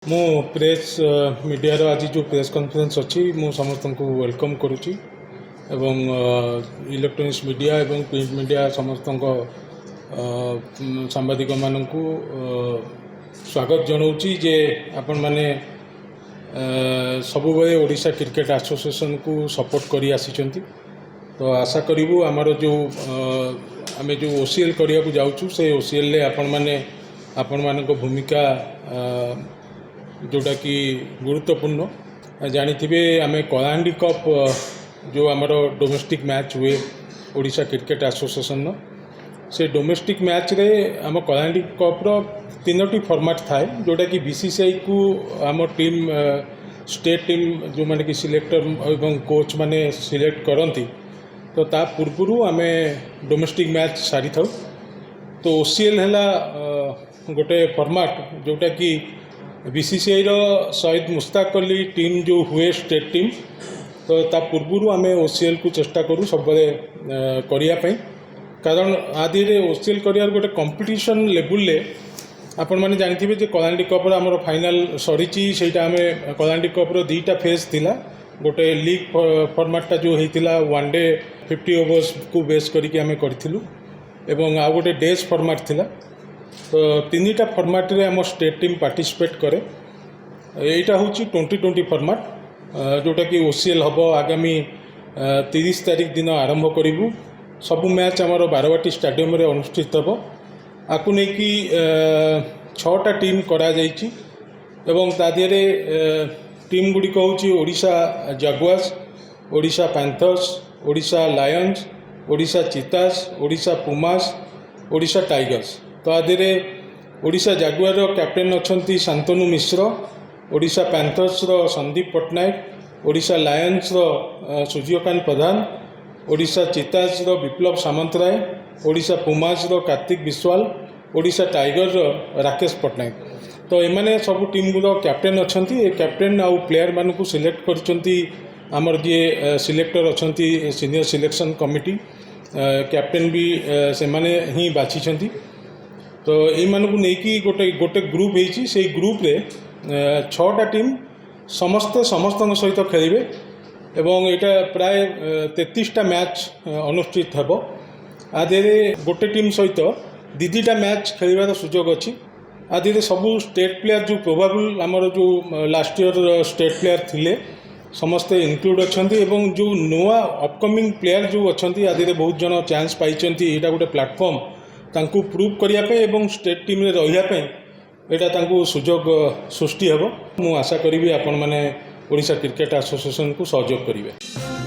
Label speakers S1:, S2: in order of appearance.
S1: मु press media रो आज जो प्रेस कॉन्फ्रेंस अच्छी मु समस्त को वेलकम करुच्ची एवं इलेक्ट्रॉनिक्स मीडिया एवं प्रिंट मीडिया समस्त सांबादिक मानू स्वागत जनाऊँगी जे आपण मैंने सब बेले ओडिशा क्रिकेट एसोसिएशन को सपोर्ट करी आसी तो आशा करूँ आमर जो आम जो ओसीएल करने को जाऊँ से ओसीएल आपण मैंने आपण मान भूमिका जोटा कि गुरुत्वपूर्ण जानी आम कलाहांडी कप जो आमर डोमेस्टिक मैच हुए ओडिशा क्रिकेट एसोसिएशन से डोमेस्टिक मैच रे आम कलाहांडी कप रो तीनोटी फॉर्मेट थाए जोटा कि बीसीसीआई को आम टीम स्टेट टीम जो माने कि सिलेक्टर एवं कोच माने सिलेक्ट करती तो ता पूर्व आम डोमेस्टिक मैच सारी था तो ओसीएल है गोटे फॉर्मेट जोटा कि बीसीसीआई रो शहीद मुश्ताक अली टीम जो हुए स्टेट टीम तो ता पूर्व आम ओसीएल को चेष्टा करूँ सब करने कारण आदि ओसीएल कर गोटे कंपटीशन लेवल आपण मैंने जानते जे कलाहांडी कप आम फाइनाल सरी आम कलाहांडी कप दुईटा फेज थिला गोटे लीग फॉर्मेटा जो होता वन डे 50 ओवर्स को बेस करके आम करूँ एवं आ गोटे डेज फॉर्मेट थिला तो तीन टा फॉर्मेट रे आम स्टेट टीम पार्टिसिपेट करे यहाँ हूँ 2020 फॉर्मेट जोटा कि ओसीएल हम आगामी 30 तारीख दिन आरंभ करूँ सबू मैच आमर बारवाटी स्टेडियम रे अनुष्ठित हम आपको लेकिन 6टा टीम करा जाइछि एवं तादिहरे टीम गुड़िक हूँ Odisha Jaguars Odisha Panthers Odisha Lions Odisha Cheetahs Odisha Pumas Odisha Tigers तो आदि ओडिशा जागुआर कैप्टेन अच्छा Shantanu Mishra Odisha Panthers Sandeep Pattnaik Odisha Lions Suryakant Pradhan Odisha Cheetahs Biplab Samantaray Odisha Pumas Kartik Biswal Odisha Tiger Rakesh Pattnaik तो एमाने सब टीम गुलो कैप्टेन अच्छा कैप्टेन आउ प्लेयर मान को सिलेक्ट करमर जी सिलेक्टर अच्छा सीनियर सिलेक्शन कमिटी कैप्टेन भी से माने ही बाछी तो यही गोटे गोटे ग्रुप होती से ग्रुप रे 6टा टीम समस्ते समस्त सहित खेलिए एवं यहाँ प्राय 33टा मैच अनुष्ठित हेब आदि गोटे टीम सहित दीटा मैच खेलार सुजोग अच्छी आदि सबू स्टेट प्लेयर जो प्रोबाबल आमर जो लास्ट ईयर स्टेट प्लेयर थिले समस्ते इनक्लूड अच्छा जो नुआ अपकमिंग प्लेयर जो अच्छा आदि बहुत जन चांस पाई यहाँ गोटे प्लेटफॉर्म तांकु प्रूव करने स्टेट टीम रे रहियापे यहाँ सुजोग सृष्टि हेब मु आशा करी आपण मैंने ओडिशा क्रिकेट एसोसिएशन को सहयोग करेंगे।